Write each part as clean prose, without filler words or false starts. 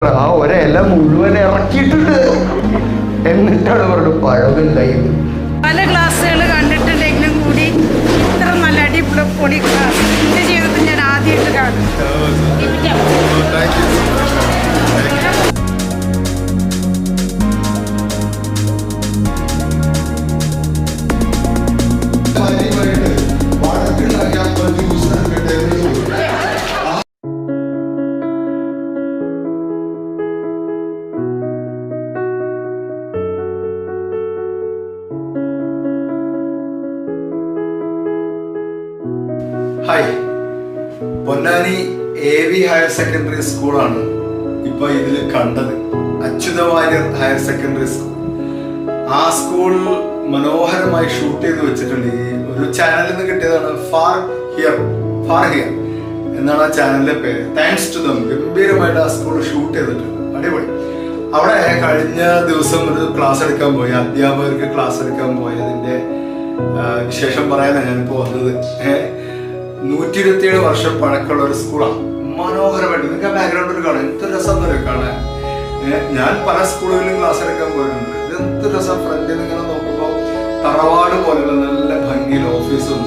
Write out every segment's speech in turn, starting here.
ആ ഒരില മുഴുവൻ ഇറക്കിയിട്ടുണ്ട്. എന്നിട്ടാണ് അവരുടെ പഴമുണ്ടായത്. പല ക്ലാസ്സുകൾ കണ്ടിട്ടുണ്ടെങ്കിലും കൂടി ഇത്ര നല്ല അടിപൊളി ക്ലാസ് എൻ്റെ ജീവിതത്തിൽ ഞാൻ ആദ്യമായിട്ട് കാണും. Hi, Ponnani AV higher secondary സ്കൂളാണ് ഇപ്പൊ ഇതിൽ കണ്ടത്. Achyuta Warrier higher secondary school. ആ സ്കൂൾ മനോഹരമായി ഷൂട്ട് ചെയ്ത് വെച്ചിട്ടുണ്ട്. ഈ ഒരു ചാനലിൽ നിന്ന് കിട്ടിയതാണ്. ഫാർ ഹിയർ എന്നാണ് ആ ചാനലിന്റെ പേര്. Thanks to them. ഗംഭീരമായിട്ട് ആ സ്കൂൾ ഷൂട്ട് ചെയ്തിട്ടുണ്ട്. അടിപൊളി. അവിടെ കഴിഞ്ഞ ദിവസം ഒരു ക്ലാസ് എടുക്കാൻ പോയി, അധ്യാപകർക്ക് ക്ലാസ് എടുക്കാൻ പോയതിന്റെ വിശേഷം പറയാനാണ് ഞാനിപ്പോ വന്നത്. 127 വർഷം പഴക്കമുള്ള ഒരു സ്കൂളാണ്. മനോഹരമായിട്ട് നിങ്ങൾക്ക് ബാക്ക്ഗ്രൗണ്ടിൽ കാണാം. എന്ത് രസം കാണാൻ. ഞാൻ പല സ്കൂളുകളിലും ക്ലാസ് എടുക്കാൻ പോയിട്ടുണ്ട്. ഇത് എന്ത് രസം. ഫ്രണ്ടിൽ ഇങ്ങനെ നോക്കുമ്പോൾ തറവാട് പോലെയുള്ള നല്ല ഭംഗിയിൽ ഓഫീസും.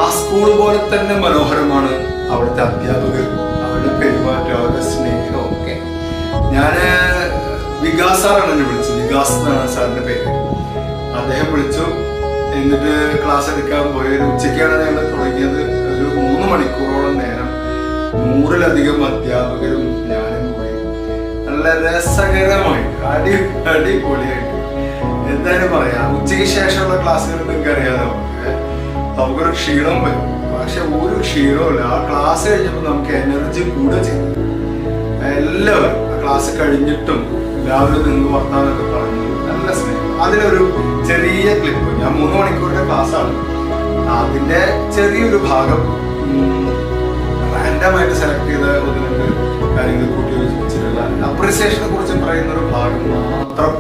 ആ സ്കൂൾ പോലെ തന്നെ മനോഹരമാണ് അവിടുത്തെ അധ്യാപകർ, അവരുടെ പെരുമാറ്റം, അവരുടെ സ്നേഹം ഒക്കെ. ഞാൻ വികാസ് സാറാണ് എന്നെ വിളിച്ചത്. വികാസ് എന്നാണ് സാറിന്റെ പേര്. അദ്ദേഹം വിളിച്ചു. എന്നിട്ട് ക്ലാസ് എടുക്കാൻ പോയത് ഉച്ചയ്ക്കാണ് ഞങ്ങൾ തുടങ്ങിയത്. ഒരു 3 മണിക്കൂറോളം നേരം 100-ലധികം അധ്യാപകരും ഞാനും പോയി. നല്ല രസകരമായിട്ട് അടിപൊളിയായിട്ട് എന്തായാലും പറയാം. ഉച്ചയ്ക്ക് ശേഷമുള്ള ക്ലാസ്സുകൾ നിങ്ങൾക്ക് അറിയാതെ നമുക്കൊരു ക്ഷീണം വരും. പക്ഷെ ഒരു ക്ഷീണവും ഇല്ല. ആ ക്ലാസ് കഴിഞ്ഞപ്പോൾ നമുക്ക് എനർജി കൂടെ ചെയ്തു. എല്ലാവരും ആ ക്ലാസ് കഴിഞ്ഞിട്ടും എല്ലാവരും നിന്ന് വർത്താനൊക്കെ പറഞ്ഞു. നല്ല സ്നേഹം. അതിലൊരു ചെറിയ ക്ലിപ്പ്, ഞാൻ 3 മണിക്കൂറിന്റെ ക്ലാസ്സാണ്, അതിന്റെ ചെറിയൊരു ഭാഗം റാൻഡമായിട്ട് സെലക്ട് ചെയ്ത 1-2 കാര്യങ്ങൾ കൂട്ടി വെച്ചിട്ടുള്ള അപ്രിസിയേഷനെ കുറിച്ച് പറയുന്ന ഒരു ഭാഗം മാത്രം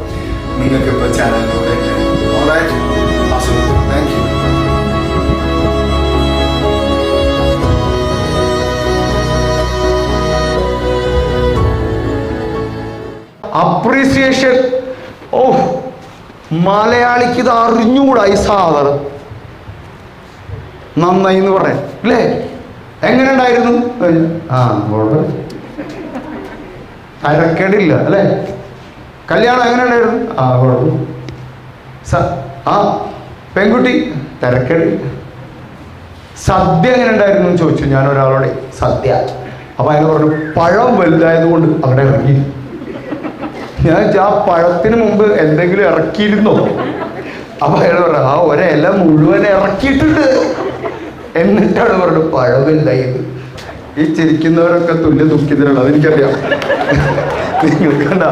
നിങ്ങൾക്ക് ഇപ്പൊ ചാനലിലൂടെ താങ്ക് യു. അപ്രീസിയേഷൻ. ഓ, മലയാളിക്ക് ഇത് അറിഞ്ഞുകൂടാ ഈ സാധനം. നന്നായി എന്ന് പറയാൻ അല്ലേ? എങ്ങനെ ഉണ്ടായിരുന്നു? ആ, തരക്കേടില്ല അല്ലേ? കല്യാണം എങ്ങനെ ഉണ്ടായിരുന്നു? ആ, കുഴപ്പം. ആ, പെൺകുട്ടി തരക്കേടില്ല. സദ്യ എങ്ങനെ ഉണ്ടായിരുന്നു എന്ന് ചോദിച്ചു ഞാൻ ഒരാളോടെ. സദ്യ. അപ്പൊ അയാൾ പറഞ്ഞു പഴം വലുതായത് കൊണ്ട് അവിടെ ഇറങ്ങി. ഞാൻ ആ പഴത്തിന് മുമ്പ് എന്തെങ്കിലും ഇറക്കിയിരുന്നോ? അപ്പൊ അയാൾ പറഞ്ഞു ആ ഒരില മുഴുവൻ ഇറക്കിയിട്ടുണ്ട്. എന്നിട്ടാണ് പറഞ്ഞത് പഴമില്ലായത്. ഈ ചിരിക്കുന്നവരൊക്കെ തുല്യ ദുഃഖിതരാണ്, അതെനിക്കറിയാം. നിങ്ങൾക്ക് കണ്ട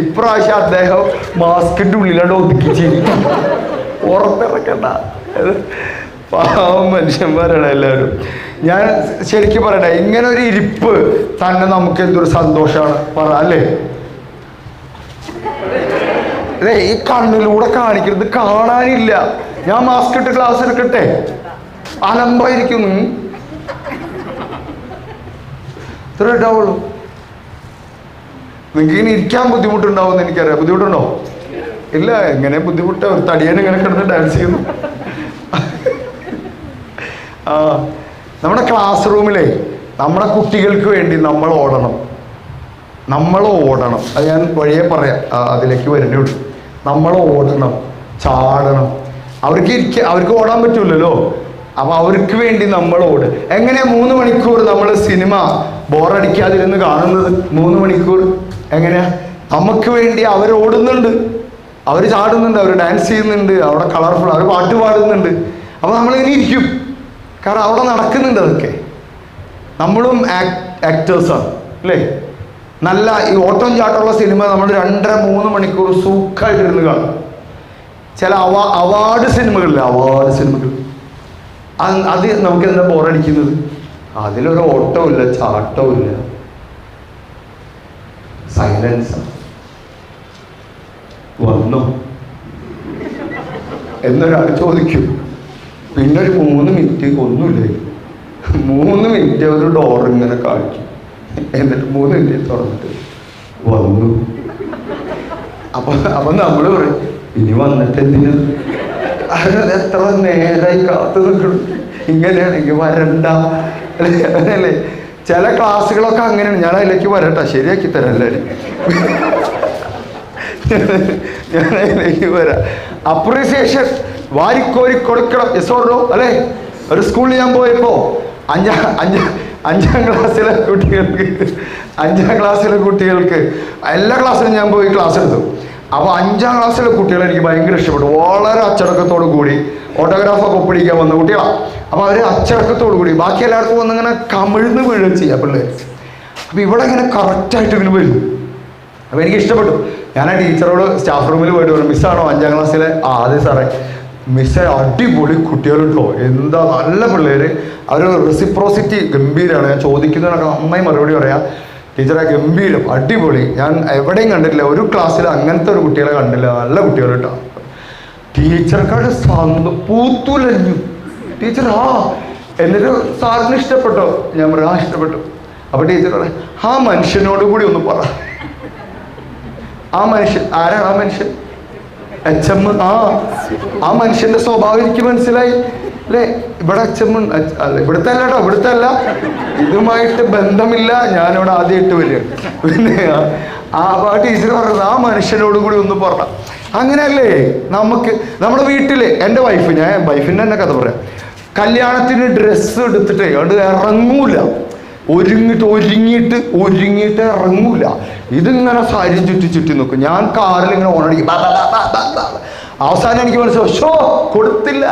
ഇപ്രാവശ്യം അദ്ദേഹം മാസ്കിന്റെ ഉള്ളിലാണ് ഒതുക്കിച്ചിരിക്കും. പുറത്തിറക്കണ്ട. പാവം മനുഷ്യന്മാരാണ് എല്ലാവരും. ഞാൻ ശരിക്കും പറയട്ടെ, ഇങ്ങനെ ഒരു ഇരിപ്പ് തന്നെ നമുക്ക് എന്തൊരു സന്തോഷമാണ് പറ അല്ലേ? അല്ലേ, ഈ കണ്ണിലൂടെ കാണിക്കരുത്, കാണാനില്ല. ഞാൻ മാസ്ക് ഇട്ട് ക്ലാസ് എടുക്കട്ടെ? അലമ്പായിരിക്കുന്നു. ഇത്ര ഉണ്ടാവുള്ളൂ. നിങ്ങൾക്ക് ഇങ്ങനെ ഇരിക്കാൻ ബുദ്ധിമുട്ടുണ്ടാവുമെന്ന് എനിക്കറിയാം. ബുദ്ധിമുട്ടുണ്ടോ? ഇല്ല. എങ്ങനെ ബുദ്ധിമുട്ട്? ഒരു തടിയൻ ഇങ്ങനെ കിടന്ന് ഡാൻസ് ചെയ്യുന്നു. ആ, നമ്മുടെ ക്ലാസ് റൂമിലെ നമ്മുടെ കുട്ടികൾക്ക് വേണ്ടി നമ്മൾ ഓടണം. അത് ഞാൻ വഴിയെ പറയാം, അതിലേക്ക് വരുന്നുള്ളൂ. നമ്മൾ ഓടണം, ചാടണം. അവർക്ക് ഓടാൻ പറ്റൂലല്ലോ. അപ്പൊ അവർക്ക് വേണ്ടി നമ്മൾ ഓട്. എങ്ങനെയാ 3 മണിക്കൂർ നമ്മൾ സിനിമ ബോറടിക്കാതിരുന്ന് കാണുന്നത്? 3 മണിക്കൂർ എങ്ങനെയാ? നമുക്ക് വേണ്ടി അവർ ഓടുന്നുണ്ട്, അവർ ചാടുന്നുണ്ട്, അവർ ഡാൻസ് ചെയ്യുന്നുണ്ട്, അവിടെ കളർഫുൾ, അവർ പാട്ട് പാടുന്നുണ്ട്. അപ്പൊ നമ്മളിങ്ങനെ ഇരിക്കും. കാരണം അവിടെ നടക്കുന്നുണ്ട് അതൊക്കെ. നമ്മളും ആക്ടേഴ്സാണ് അല്ലേ? നല്ല ഈ ഓട്ടം ചാട്ടമുള്ള സിനിമ നമ്മൾ 2.5-3 മണിക്കൂർ സുഖമായിട്ടിരുന്ന് കാണും. ചില അവാർഡ് സിനിമകളില്ലേ, അത് നമുക്ക് എന്താ ബോറടിക്കുന്നത്? അതിലൊരു ഓട്ടവും ഇല്ല, ചാട്ടവും ഇല്ല, സൈലൻസ്. വന്നോ എന്നൊരാൾ ചോദിക്കും. പിന്നെ ഒരു 3 മിനിറ്റ് ഒന്നുമില്ല. 3 മിനിറ്റ് ഒരു ഡോർ ഇങ്ങനെ കാണിക്കും. എന്നിട്ട് 3 മിനിറ്റ് തുറന്നിട്ട് വന്നു. അപ്പൊ നമ്മള് പറയും ഇനി വന്നിട്ട് എന്തിനു, എത്ര നേരായി കാത്തു നിൽക്കണം, ഇങ്ങനെയാണെങ്കിൽ വരണ്ട അല്ലേ. ചില ക്ലാസ്സുകളൊക്കെ അങ്ങനെയാണ്. ഞാൻ അതിലേക്ക് വരട്ടെ, ശരിയാക്കി തരാം എല്ലാവരും. ഞാൻ അതിലേക്ക് വരാം. അപ്രീസിയേഷൻ വാരിക്കോരി കൊടുക്കണം. യെസോടോ അല്ലേ. ഒരു സ്കൂളിൽ ഞാൻ പോയപ്പോ അഞ്ചാം ക്ലാസ്സിലെ കുട്ടികൾക്ക് എല്ലാ ക്ലാസ്സിലും ഞാൻ പോയി ക്ലാസ് എടുത്തു. അപ്പോൾ 5ാം ക്ലാസ്സിലെ കുട്ടികളെ എനിക്ക് ഭയങ്കര ഇഷ്ടപ്പെട്ടു. വളരെ അച്ചടക്കത്തോടു കൂടി ഓട്ടോഗ്രാഫൊക്കെ ഒപ്പിടിക്കാൻ വന്ന കുട്ടികളാണ്. അപ്പോൾ അവർ അച്ചടക്കത്തോടു കൂടി, ബാക്കി എല്ലാവർക്കും വന്നിങ്ങനെ കമിഴ്ന്ന് വീഴുകയും ചെയ്യാം പിള്ളേർ. അപ്പോൾ ഇവിടെ ഇങ്ങനെ കറക്റ്റായിട്ട് ഇങ്ങനെ വരും. അപ്പോൾ എനിക്ക് ഇഷ്ടപ്പെട്ടു. ഞാൻ ആ ടീച്ചറോട് സ്റ്റാഫ് റൂമിൽ പോയിട്ട് പറഞ്ഞു, മിസ്സാണോ 5ാം ക്ലാസ്സിലെ? അതെ സാറേ. മിസ്സേ അടിപൊളി കുട്ടികളുണ്ടോ, എന്താ നല്ല പിള്ളേർ, അവർ റെസിപ്രോസിറ്റി ഗംഭീരമാണ്. ഞാൻ ചോദിക്കുന്നതിനൊക്കെ നന്നായി മറുപടി പറയാം. ടീച്ചറെ ഗംഭീരം, അടിപൊളി. ഞാൻ എവിടെയും കണ്ടിട്ടില്ല, ഒരു ക്ലാസ്സിൽ അങ്ങനത്തെ ഒരു കുട്ടികളെ കണ്ടില്ല, നല്ല കുട്ടികൾ കേട്ടോ. ടീച്ചർക്കാട് പൂത്തുലഞ്ഞു. ടീച്ചർ എന്നിട്ട് സാറിന് ഇഷ്ടപ്പെട്ടോ? ഞാൻ പറയാം ഇഷ്ടപ്പെട്ടു. അപ്പൊ ടീച്ചർ പറയാം, ആ മനുഷ്യനോട് കൂടി ഒന്ന് പറ. ആ മനുഷ്യൻ ആരാണ്? ആ മനുഷ്യൻ HM. ആ മനുഷ്യന്റെ സ്വഭാവം എനിക്ക് മനസ്സിലായി അല്ലേ. ഇവിടെ HM അല്ല, ഇവിടുത്തെ അല്ല കേട്ടോ, ഇവിടുത്തെ അല്ല, ഇതുമായിട്ട് ബന്ധമില്ല, ഞാനിവിടെ ആദ്യമായിട്ട് വരികയാണ്. പിന്നെ ആ ടീച്ചർ പറഞ്ഞത് ആ മനുഷ്യനോട് കൂടി ഒന്ന് പറ. അങ്ങനെയല്ലേ നമുക്ക് നമ്മുടെ വീട്ടില്. എൻ്റെ വൈഫ്, ഞാൻ വൈഫിൻ്റെ തന്നെ കഥ പറയാം. കല്യാണത്തിന് ഡ്രസ്സ് എടുത്തിട്ടേ അത് ഇറങ്ങൂല, ഒരുങ്ങിയിട്ട് ഇറങ്ങൂല. ഇതിങ്ങനെ സാരി ചുറ്റി നോക്കും. ഞാൻ കാറിൽ ഇങ്ങനെ ഓണടിക്കും. അവസാനം എനിക്ക് മനസ്സിലാവും, ഷോ കൊടുത്തില്ല,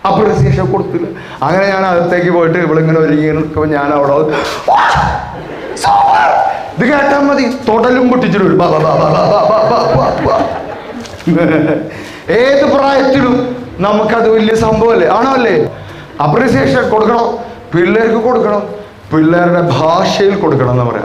അപ്രീസിയേഷൻ കൊടുത്തില്ല. അങ്ങനെ ഞാൻ അകത്തേക്ക് പോയിട്ട് ഇവളിങ്ങനെ ഒരുങ്ങി നിൽക്കുമ്പോൾ ഞാൻ അവിടെ ഇത് കേട്ടാൽ മതി, തൊടലും പൊട്ടിച്ചിട്ട് വരും. ഏത് പ്രായത്തിലും നമുക്കത് വലിയ സംഭവമല്ലേ, ആണോ അല്ലേ? അപ്രീസിയേഷൻ കൊടുക്കണം, പിള്ളേർക്ക് കൊടുക്കണം, പിള്ളേരുടെ ഭാഷയിൽ കൊടുക്കണം എന്ന് പറയാം.